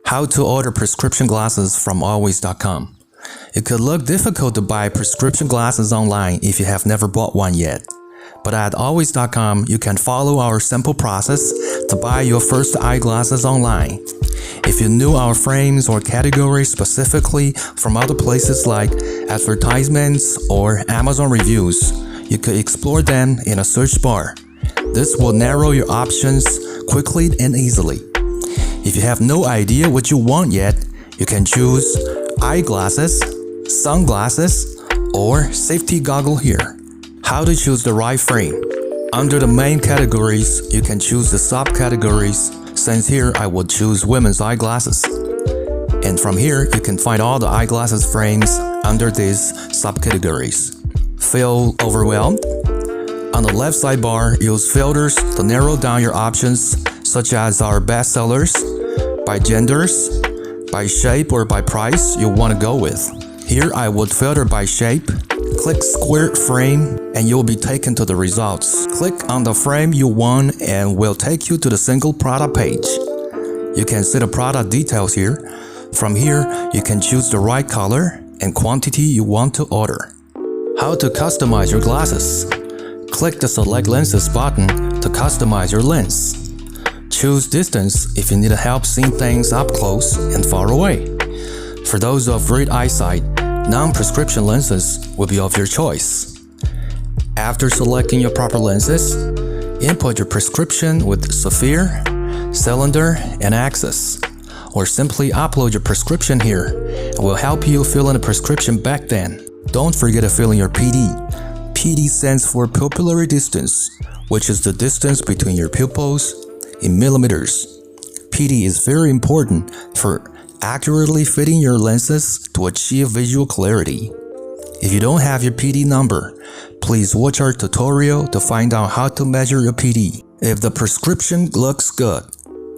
How to order prescription glasses from ALWAYSUV.com. It could look difficult to buy prescription glasses online if you have never bought one yet. But at ALWAYSUV.com, you can follow our simple process to buy your first eyeglasses online. If you knew our frames or categories specifically from other places like advertisements or Amazon reviews, you could explore them in a search bar. This will narrow your options quickly and easily. If you have no idea what you want yet, you can choose eyeglasses, sunglasses, or safety goggle here. How to choose the right frame. Under the main categories, you can choose the subcategories. Since here, I will choose women's eyeglasses. And from here, you can find all the eyeglasses frames under these subcategories. Feel overwhelmed? On the left sidebar, use filters to narrow down your options, such as our bestsellers, by genders, by shape or by price you want to go with. Here I would filter by shape. Click square frame and you'll be taken to the results. Click on the frame you want and we'll take you to the single product page. You can see the product details here. From here, you can choose the right color and quantity you want to order. How to customize your glasses. Click the Select Lenses button to customize your lens. Choose distance if you need help seeing things up close and far away. For those of great eyesight, non-prescription lenses will be of your choice. After selecting your proper lenses, input your prescription with Sphere, Cylinder, and Axis, or simply upload your prescription here and we'll help you fill in the prescription back then. Don't forget to fill in your PD. PD stands for pupillary distance, which is the distance between your pupils in millimeters. PD is very important for accurately fitting your lenses to achieve visual clarity. If you don't have your PD number, please watch our tutorial to find out how to measure your PD. If the prescription looks good,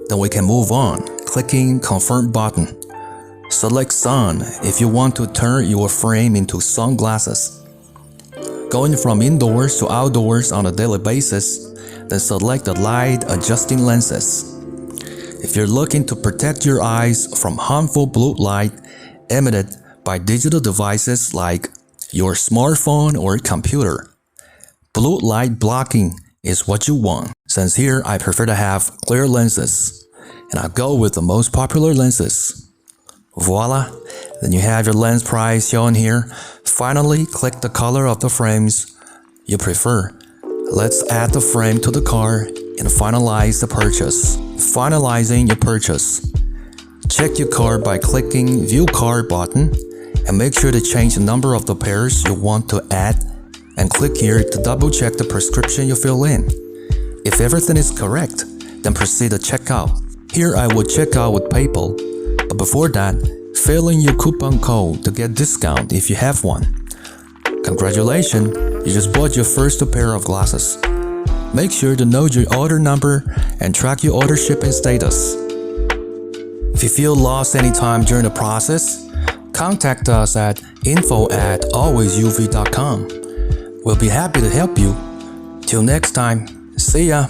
then we can move on, clicking Confirm button. Select Sun if you want to turn your frame into sunglasses. Going from indoors to outdoors on a daily basis, then select the light adjusting lenses. If you're looking to protect your eyes from harmful blue light emitted by digital devices like your smartphone or computer, blue light blocking is what you want. Since here I prefer to have clear lenses, and I'll go with the most popular lenses. Voila! Then you have your lens price shown here. Finally, click the color of the frames you prefer. Let's add the frame to the cart and finalize the purchase. Finalizing your purchase. Check your cart by clicking View Cart button and make sure to change the number of the pairs you want to add and click here to double check the prescription you fill in. If everything is correct, then proceed to checkout. Here I will check out with PayPal, but before that, fill in your coupon code to get discount if you have one. Congratulations, you just bought your first pair of glasses. Make sure to know your order number and track your order shipping status. If you feel lost anytime during the process, contact us at info@alwaysuv.com. We'll be happy to help you. Till next time, see ya!